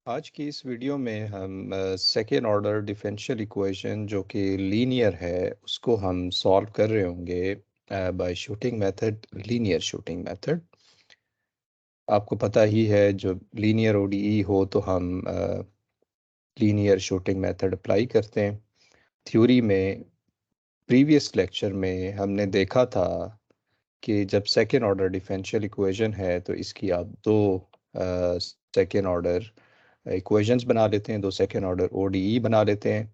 आज की इस वीडियो में हम सेकेंड ऑर्डर डिफरेंशियल इक्वेशन जो कि लीनियर है उसको हम सॉल्व कर रहे होंगे by shooting method, linear shooting method. आपको पता ही है जो लीनियर ओडीई हो तो हम लीनियर शूटिंग मेथड अप्लाई करते हैं। थ्योरी में प्रीवियस लेक्चर में हमने देखा था कि जब सेकेंड ऑर्डर डिफरेंशियल इक्वेशन है तो इसकी आप दो सेकेंड ऑर्डर इक्वेशंस बना लेते हैं, दो सेकेंड ऑर्डर ओडीई बना लेते हैं।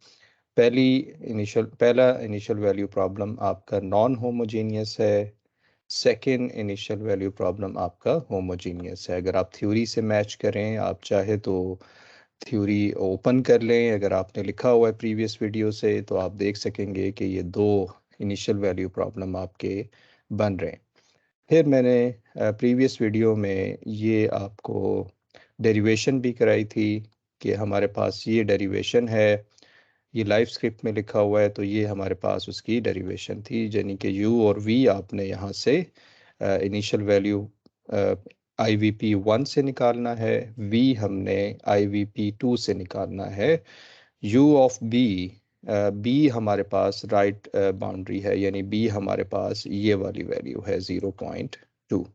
पहला इनिशियल वैल्यू प्रॉब्लम आपका नॉन होमोजीनियस है, सेकेंड इनिशियल वैल्यू प्रॉब्लम आपका होमोजीनियस है। अगर आप थ्योरी से मैच करें, आप चाहे तो थ्योरी ओपन कर लें। अगर आपने लिखा हुआ है प्रीवियस वीडियो से तो आप देख सकेंगे कि ये दो इनिशियल वैल्यू प्रॉब्लम आपके बन रहे हैं। फिर मैंने प्रीवियस वीडियो में ये आपको डेरिवेशन भी कराई थी कि हमारे पास ये डेरिवेशन है, ये लाइव स्क्रिप्ट में लिखा हुआ है, तो ये हमारे पास उसकी डेरिवेशन थी, यानी कि u और v आपने यहाँ से इनिशियल वैल्यू IVP1 से निकालना है, v हमने IVP2 से निकालना है। u ऑफ b, b हमारे पास राइट बाउंड्री है, यानी b हमारे पास ये वाली वैल्यू है 0.2।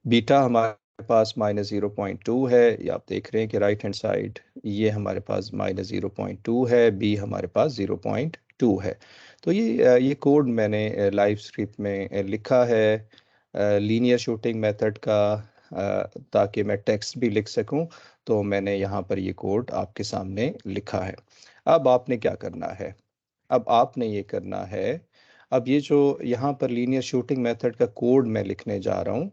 बीटा हमारे पास -0.2 है, ये आप देख रहे हैं कि राइट हैंड साइड ये हमारे पास -0.2 है, बी हमारे पास 0.2 है। तो ये कोड मैंने लाइव स्क्रिप्ट में लिखा है लीनियर शूटिंग मेथड का, ताकि मैं टेक्स्ट भी लिख सकूं। तो मैंने यहाँ पर ये कोड आपके सामने लिखा है। अब आपने क्या करना है? अब आपने ये करना है, अब ये जो यहाँ पर लीनियर शूटिंग मेथड का कोड मैं लिखने जा रहा हूँ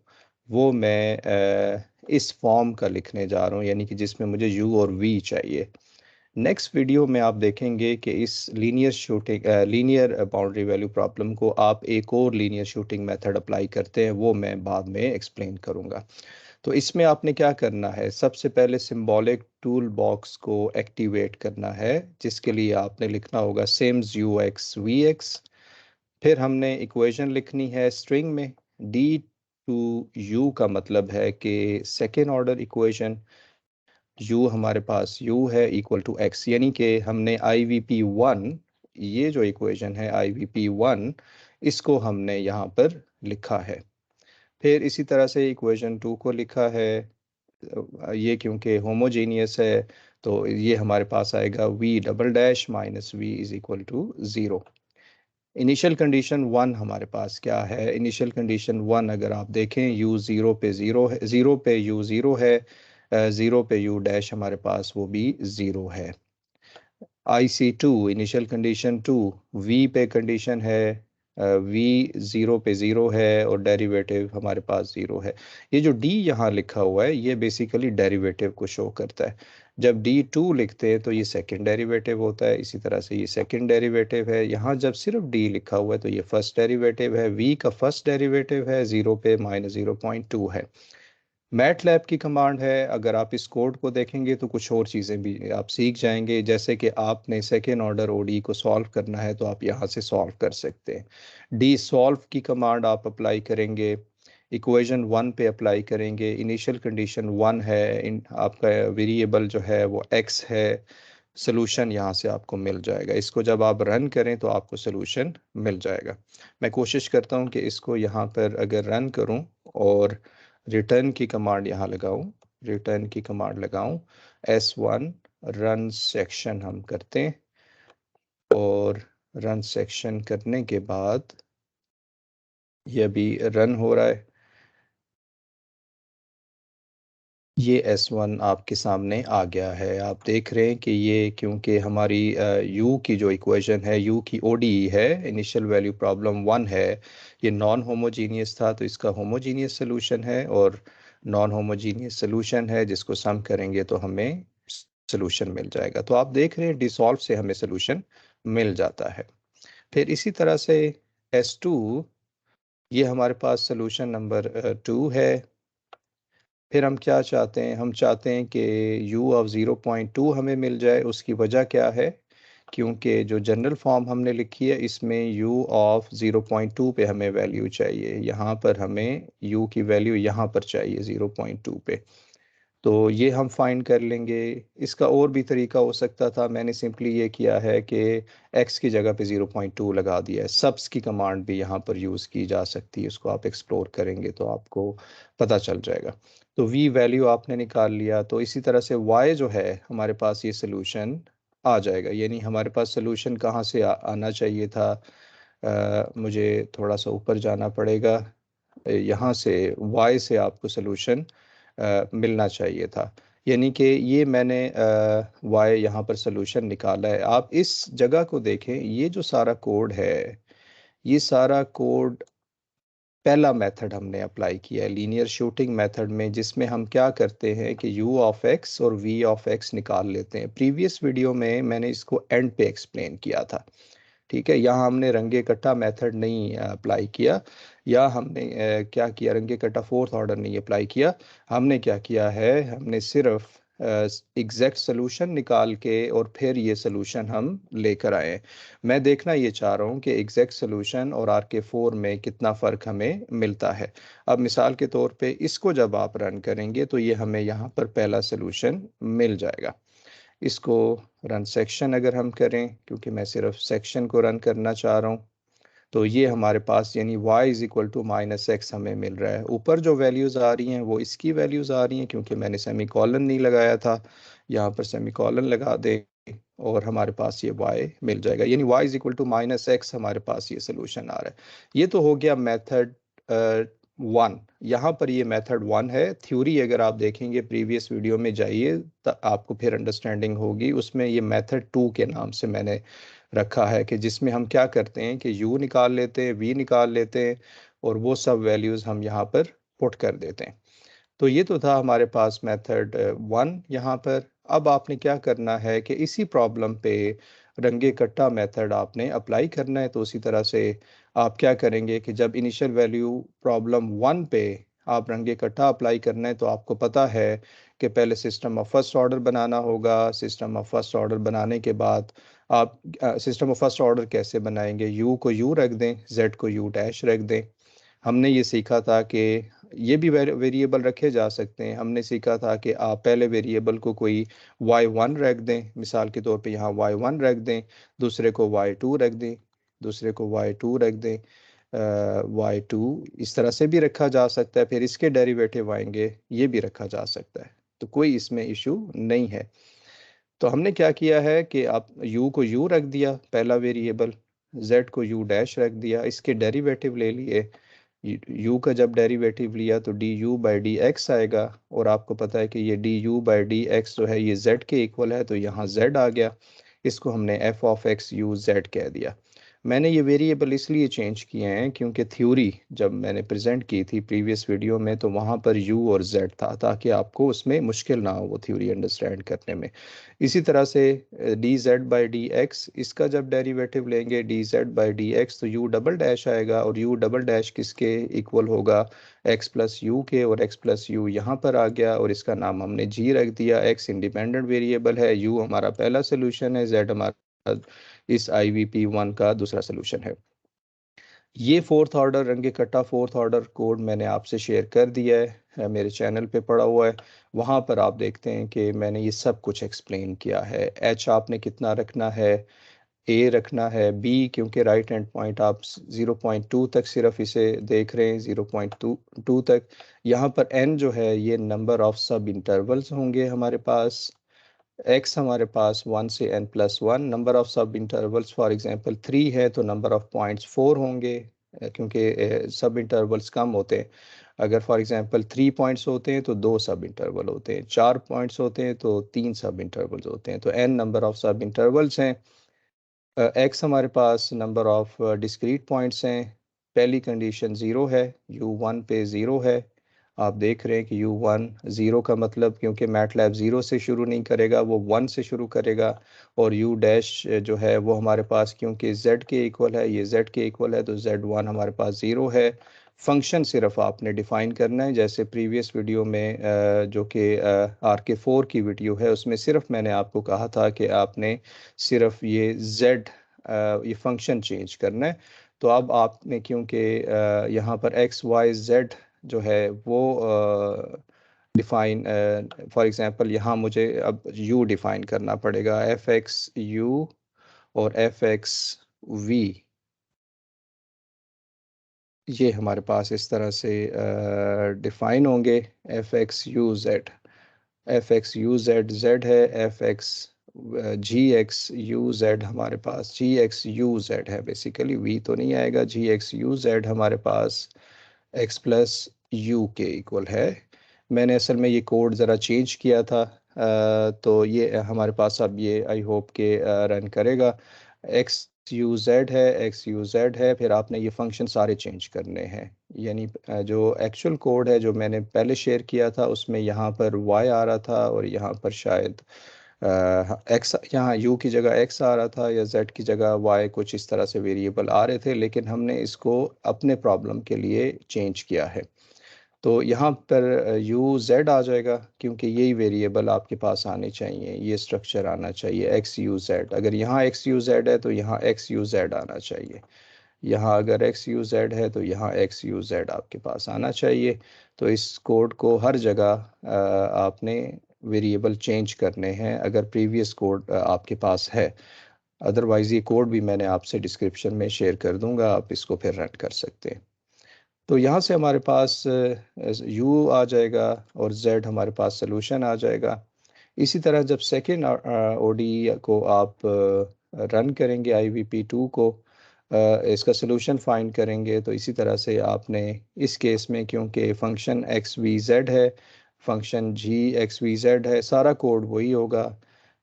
वो मैं इस फॉर्म का लिखने जा रहा हूँ, यानी कि जिसमें मुझे u और v चाहिए। नेक्स्ट वीडियो में आप देखेंगे कि इस लीनियर बाउंड्री वैल्यू प्रॉब्लम को आप एक और लीनियर शूटिंग मेथड अप्लाई करते हैं, वो मैं बाद में एक्सप्लेन करूँगा। तो इसमें आपने क्या करना है, सबसे पहले सिंबॉलिक टूल बॉक्स को एक्टिवेट करना है, जिसके लिए आपने लिखना होगा सिम्स ux vx। फिर हमने इक्वेशन लिखनी है स्ट्रिंग में, डी टू यू का मतलब है कि सेकेंड ऑर्डर इक्वेशन, u हमारे पास u है इक्वल टू x, यानी कि हमने IVP1, ये जो इक्वेशन है IVP1, इसको हमने यहाँ पर लिखा है। फिर इसी तरह से इक्वेशन 2 को लिखा है, ये क्योंकि होमोजेनियस है तो ये हमारे पास आएगा v double dash minus V is equal to 0। Initial condition 1 हमारे पास क्या है? इनिशियल कंडीशन 1 अगर आप देखें, u 0 पे 0 है, 0 पे u 0 है, 0 पे u डैश हमारे पास वो भी 0 है। IC2 इनिशियल कंडीशन 2, v पे कंडीशन है, v 0 पे 0 है और डेरिवेटिव हमारे पास 0 है। ये जो d यहाँ लिखा हुआ है ये बेसिकली डेरिवेटिव को शो करता है। जब d2 लिखते हैं तो ये सेकंड डेरिवेटिव होता है, इसी तरह से ये सेकंड डेरिवेटिव है। यहाँ जब सिर्फ d लिखा हुआ है तो ये फर्स्ट डेरिवेटिव है, v का फर्स्ट डेरिवेटिव है, 0 पे -0.2 है। मैटलैब की कमांड है, अगर आप इस कोड को देखेंगे तो कुछ और चीज़ें भी आप सीख जाएंगे, जैसे कि आपने सेकेंड ऑर्डर ओडी को सॉल्व करना है तो आप यहाँ से सॉल्व कर सकते हैं। डी सॉल्व की कमांड आप अप्लाई करेंगे, इक्वेशन 1 पे अप्लाई करेंगे, इनिशियल कंडीशन 1 है, आपका वेरिएबल जो है वो x है, सोल्यूशन यहाँ से आपको मिल जाएगा। इसको जब आप रन करें तो आपको सोल्यूशन मिल जाएगा। मैं कोशिश करता हूँ कि इसको यहाँ पर अगर रन करूँ और रिटर्न की कमांड यहाँ लगाऊं, रिटर्न की कमांड लगाऊं, S1 रन सेक्शन हम करते हैं और रन सेक्शन करने के बाद ये अभी रन हो रहा है। ये S1 आपके सामने आ गया है। आप देख रहे हैं कि ये क्योंकि हमारी u की जो इक्वेशन है, u की ODE है, इनिशियल वैल्यू प्रॉब्लम 1 है, ये नॉन होमोजीनियस था तो इसका होमोजीनियस सोल्यूशन है, और नॉन होमोजीनियस सोल्यूशन है जिसको सम करेंगे तो हमें सोल्यूशन मिल जाएगा। तो आप देख रहे हैं डिसॉल्व से हमें सोल्यूशन मिल जाता है। फिर इसी तरह से S2, ये हमारे पास सोल्यूशन नंबर 2 है। फिर हम क्या चाहते हैं? हम चाहते हैं कि u ऑफ 0.2 हमें मिल जाए। उसकी वजह क्या है? क्योंकि जो जनरल फॉर्म हमने लिखी है इसमें u ऑफ 0.2 पे हमें वैल्यू चाहिए, यहाँ पर हमें u की वैल्यू यहाँ पर चाहिए 0.2 पे। तो ये हम फाइंड कर लेंगे। इसका और भी तरीका हो सकता था, मैंने सिंपली ये किया है कि x की जगह पे 0.2 लगा दिया है। सब्स की कमांड भी यहाँ पर यूज़ की जा सकती है, उसको आप एक्सप्लोर करेंगे तो आपको पता चल जाएगा। तो v वैल्यू आपने निकाल लिया, तो इसी तरह से y जो है हमारे पास ये सोल्यूशन आ जाएगा। यानी हमारे पास सोल्यूशन कहाँ से आना चाहिए था, मुझे थोड़ा सा ऊपर जाना पड़ेगा, यहाँ से y से आपको सोल्यूशन मिलना चाहिए था। यानी कि ये मैंने y यहाँ पर सोल्यूशन निकाला है। आप इस जगह को देखें, ये जो सारा कोड है, ये सारा कोड पहला मेथड हमने अप्लाई किया है लीनियर शूटिंग मेथड में, जिसमें हम क्या करते हैं कि u ऑफ x और v ऑफ x निकाल लेते हैं। प्रीवियस वीडियो में मैंने इसको एंड पे एक्सप्लेन किया था। ठीक है, यहाँ हमने रंगे कट्टा मेथड नहीं अप्लाई किया, या हमने क्या किया, रंगे कट्टा फोर्थ ऑर्डर नहीं अप्लाई किया। हमने क्या किया है, हमने सिर्फ एग्जैक्ट सोल्यूशन निकाल के और फिर ये सोल्यूशन हम लेकर आए। मैं देखना ये चाह रहा हूँ कि एग्जैक्ट सोल्यूशन और RK4 में कितना फ़र्क हमें मिलता है। अब मिसाल के तौर पे इसको जब आप रन करेंगे तो ये हमें यहाँ पर पहला सोल्यूशन मिल जाएगा। इसको रन सेक्शन अगर हम करें, क्योंकि मैं सिर्फ सेक्शन को रन करना चाह रहा हूँ, तो ये हमारे पास यानी y is equal to -x हमें मिल रहा है। ऊपर जो वैल्यूज़ आ रही हैं वो इसकी वैल्यूज़ आ रही हैं, क्योंकि मैंने सेमी कॉलन नहीं लगाया था। यहाँ पर सेमी कॉलन लगा दें और हमारे पास ये y मिल जाएगा। यानी y is equal to -x हमारे पास ये सोल्यूशन आ रहा है। ये तो हो गया मेथड 1। यहाँ पर ये मेथड 1 है। थ्योरी अगर आप देखेंगे प्रीवियस वीडियो में जाइए तो आपको फिर अंडरस्टैंडिंग होगी। उसमें ये मेथड 2 के नाम से मैंने रखा है, कि जिसमें हम क्या करते हैं कि u निकाल लेते हैं, v निकाल लेते हैं और वो सब वैल्यूज़ हम यहाँ पर पुट कर देते हैं। तो ये तो था हमारे पास मेथड 1 यहाँ पर। अब आपने क्या करना है कि इसी प्रॉब्लम पे रंगे कट्टा मेथड आपने अप्लाई करना है। तो उसी तरह से आप क्या करेंगे कि जब इनिशियल वैल्यू प्रॉब्लम 1 पे आप रंगे कट्टा अप्लाई करना है, तो आपको पता है कि पहले सिस्टम ऑफ फर्स्ट ऑर्डर बनाना होगा। सिस्टम ऑफ फर्स्ट ऑर्डर बनाने के बाद आप सिस्टम ऑफ फर्स्ट ऑर्डर कैसे बनाएंगे, u को u रख दें, z को u डैश रख दें। हमने ये सीखा था कि ये भी वेरिएबल रखे जा सकते हैं। हमने सीखा था कि आप पहले वेरिएबल को कोई y1 रख दें, मिसाल के तौर पे यहाँ y1 रख दें, दूसरे को y2 रख दें, दूसरे को y2 रख दें, y2 इस तरह से भी रखा जा सकता है। फिर इसके डेरिवेटिव आएंगे, ये भी रखा जा सकता है, तो कोई इसमें इशू नहीं है। तो हमने क्या किया है कि आप u को u रख दिया पहला वेरिएबल, z को u डैश रख दिया, इसके डेरिवेटिव ले लिए। u का जब डेरिवेटिव लिया तो du बाई डी एक्स आएगा, और आपको पता है कि ये du बाई डी एक्स जो है ये z के इक्वल है, तो यहाँ z आ गया। इसको हमने f of x u z कह दिया। मैंने ये वेरिएबल इसलिए चेंज किए हैं क्योंकि थ्योरी जब मैंने प्रेजेंट की थी प्रीवियस वीडियो में तो वहाँ पर u और z था, ताकि आपको उसमें मुश्किल ना हो वो थ्योरी अंडरस्टैंड करने में। इसी तरह से D Z by D x, इसका जब डेरिवेटिव लेंगे D Z by D x, तो u डबल डैश आएगा, और u डबल डैश किसके इक्वल होगा, x प्लस यू के, और x प्लस यू यहाँ पर आ गया और इसका नाम हमने g रख दिया। x इंडिपेंडेंट वेरिएबल है, u हमारा पहला सोल्यूशन है, z हमारा इस IVP1 का दूसरा सोल्यूशन है। ये फोर्थ ऑर्डर रंगे कट्टा फोर्थ ऑर्डर कोड मैंने आपसे शेयर कर दिया है, मेरे चैनल पे पड़ा हुआ है। वहाँ पर आप देखते हैं कि मैंने ये सब कुछ एक्सप्लेन किया है। h आपने कितना रखना है, a रखना है, b क्योंकि राइट हैंड पॉइंट आप 0.2 तक सिर्फ इसे देख रहे हैं, 0.2 तक। यहाँ पर n जो है ये नंबर ऑफ सब इंटरवल्स होंगे हमारे पास। x हमारे पास 1 से n+1, नंबर ऑफ सब इंटरवल्स फॉर एग्जांपल 3 है तो नंबर ऑफ पॉइंट्स 4 होंगे, क्योंकि सब इंटरवल्स कम होते हैं। अगर फॉर एग्जांपल 3 पॉइंट्स होते हैं तो 2 सब इंटरवल होते हैं, 4 पॉइंट्स होते हैं तो 3 सब इंटरवल्स होते हैं, तो n नंबर ऑफ सब इंटरवल्स हैं। x हमारे पास नंबर ऑफ डिस्क्रीट पॉइंट्स हैं। पहली कंडीशन 0 है, u1 पे 0 है। आप देख रहे हैं कि u1 0 का मतलब, क्योंकि मैटलैब 0 से शुरू नहीं करेगा, वो 1 से शुरू करेगा। और u डैश जो है वो हमारे पास क्योंकि z के इक्वल है, ये z के इक्वल है, तो z1 हमारे पास 0 है। फंक्शन सिर्फ आपने डिफाइन करना है, जैसे प्रीवियस वीडियो में जो कि RK4 की वीडियो है उसमें सिर्फ मैंने आपको कहा था कि आपने सिर्फ ये z ये फंक्शन चेंज करना है। तो अब आपने क्योंकि यहाँ पर x y z जो है वो डिफाइन फॉर एग्जांपल यहाँ मुझे अब u डिफाइन करना पड़ेगा, एफ एक्स यू और एफ एक्स वी, ये हमारे पास इस तरह से डिफाइन होंगे। F x u z, f x u z z है, f x g x u z हमारे पास जी एक्स यू जेड है, बेसिकली वी तो नहीं आएगा, जी एक्स यू जेड हमारे पास एक्स प्लस यू के इक्वल है। मैंने असल में ये कोड ज़रा चेंज किया था, तो ये हमारे पास अब ये आई होप के रन करेगा। एक्स यू जेड है, एक्स यू जेड है, फिर आपने ये फंक्शन सारे चेंज करने हैं, यानी जो एक्चुअल कोड है जो मैंने पहले शेयर किया था उसमें यहाँ पर y आ रहा था और यहाँ पर शायद एक्स, यहाँ u की जगह x आ रहा था या z की जगह y, कुछ इस तरह से वेरिएबल आ रहे थे, लेकिन हमने इसको अपने प्रॉब्लम के लिए चेंज किया है। तो यहाँ पर यू जेड आ जाएगा, क्योंकि यही वेरिएबल आपके पास आने चाहिए, ये स्ट्रक्चर आना चाहिए एक्स यू जेड। अगर यहाँ एक्स यू जेड है तो यहाँ एक्स यू जेड आना चाहिए, यहाँ अगर एक्स यू जेड है तो यहाँ एक्स यू जेड आपके पास आना चाहिए। तो इस कोड को हर जगह आपने वेरिएबल चेंज करने हैं अगर प्रीवियस कोड आपके पास है। अदरवाइज़ ये कोड भी मैंने आपसे डिस्क्रिप्शन में शेयर कर दूंगा, आप इसको फिर रन कर सकते हैं। तो यहाँ से हमारे पास u आ जाएगा और z हमारे पास सोल्यूशन आ जाएगा। इसी तरह जब सेकेंड ओडी को आप रन करेंगे IVP2 को, इसका सोल्यूशन फाइंड करेंगे, तो इसी तरह से आपने इस केस में, क्योंकि फंक्शन एक्स वी जेड है, फंक्शन जी एक्स वी जेड है, सारा कोड वही होगा।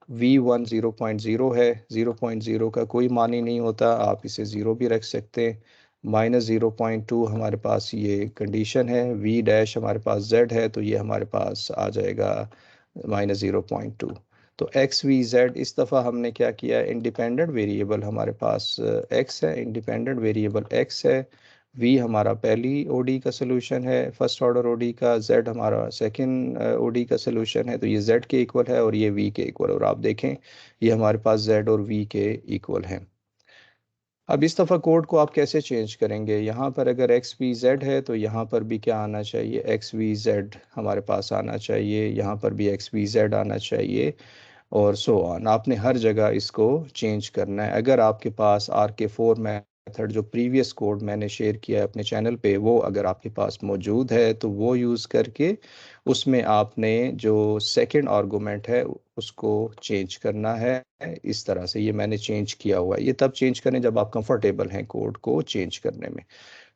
V1 0.0 है, 0.0 का कोई मानी नहीं होता, आप इसे ज़ीरो भी रख सकते हैं। -0.2 हमारे पास ये कंडीशन है, V डैश हमारे पास Z है, तो ये हमारे पास आ जाएगा -0.2। तो एक्स वी जेड इस दफ़ा हमने क्या किया, इंडिपेंडेंट वेरिएबल हमारे पास x है, इंडिपेंडेंट वेरिएबल x है, v हमारा पहली ओडी का सोल्यूशन है, फर्स्ट ऑर्डर ओडी का, z हमारा सेकंड ओडी का सोल्यूशन है, तो ये z के इक्वल है और ये v के इक्वल, और आप देखें ये हमारे पास z और v के इक्वल है। अब इस दफ़ा कोड को आप कैसे चेंज करेंगे, यहाँ पर अगर एक्स वी जेड है तो यहाँ पर भी क्या आना चाहिए, एक्स वी जेड हमारे पास आना चाहिए, यहाँ पर भी एक्स वी जेड आना चाहिए, और सो ऑन। आपने हर जगह इसको चेंज करना है। अगर आपके पास RK4 मेथड, जो प्रीवियस कोड मैंने शेयर किया है अपने चैनल पे, वो अगर आपके पास मौजूद है तो वो यूज़ करके उसमें आपने जो सेकंड आर्गुमेंट है उसको चेंज करना है। इस तरह से ये मैंने चेंज किया हुआ है, ये तब चेंज करें जब आप कंफर्टेबल हैं कोड को चेंज करने में।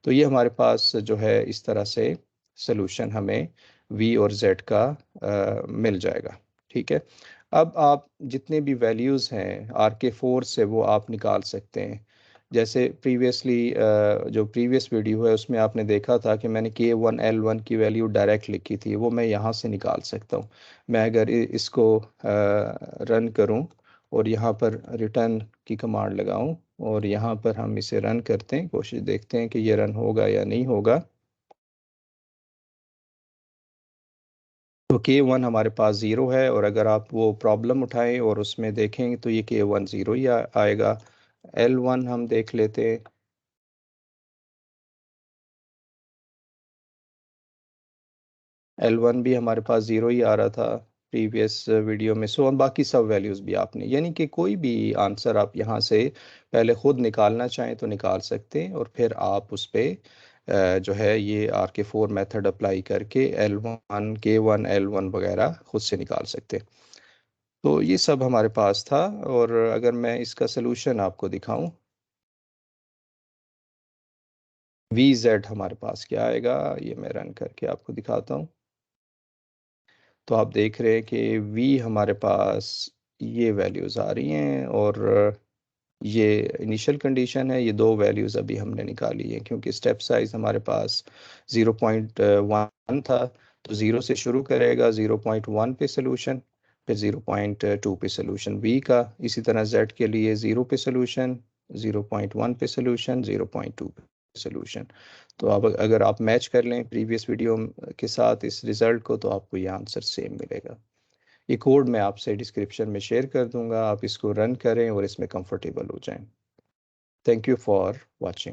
तो ये हमारे पास जो है इस तरह से सोल्यूशन हमें V और Z का मिल जाएगा। ठीक है, अब आप जितने भी वैल्यूज़ हैं RK4 से वो आप निकाल सकते हैं। जैसे प्रीवियसली जो प्रीवियस वीडियो है उसमें आपने देखा था कि मैंने K1 L1 की वैल्यू डायरेक्ट लिखी थी, वो मैं यहाँ से निकाल सकता हूँ। मैं अगर इसको रन करूँ और यहाँ पर रिटर्न की कमांड लगाऊं और यहाँ पर हम इसे रन करते हैं, कोशिश देखते हैं कि ये रन होगा या नहीं होगा। तो K1 हमारे पास ज़ीरो है, और अगर आप वो प्रॉब्लम उठाएं और उसमें देखें तो ये K1 ज़ीरो ही आएगा। L1 हम देख लेते हैं, L1 भी हमारे पास ज़ीरो ही आ रहा था प्रीवियस वीडियो में। सो बाकी सब वैल्यूज़ भी आपने, यानी कि कोई भी आंसर आप यहाँ से पहले ख़ुद निकालना चाहें तो निकाल सकते हैं, और फिर आप उस पर जो है ये RK4 मेथड अप्लाई करके L1 K1 L1 वगैरह ख़ुद से निकाल सकते हैं। तो ये सब हमारे पास था, और अगर मैं इसका सलूशन आपको दिखाऊं, VZ हमारे पास क्या आएगा, ये मैं रन करके आपको दिखाता हूँ। तो आप देख रहे हैं कि V हमारे पास ये वैल्यूज़ आ रही हैं, और ये इनिशियल कंडीशन है, ये दो वैल्यूज़ अभी हमने निकाली है, क्योंकि स्टेप साइज़ हमारे पास 0.1 था, तो 0 से शुरू करेगा, 0.1 पे सोल्यूशन, फिर 0.2 पे सोल्यूशन V का। इसी तरह Z के लिए 0 पे सोल्यूशन, 0.1 पे सोल्यूशन, 0.2 पे सोल्यूशन। तो अब अगर आप मैच कर लें प्रीवियस वीडियो के साथ इस रिज़ल्ट को, तो आपको ये आंसर सेम मिलेगा। ये कोड मैं आपसे डिस्क्रिप्शन में शेयर कर दूंगा, आप इसको रन करें और इसमें कंफर्टेबल हो जाएं। Thank you for watching.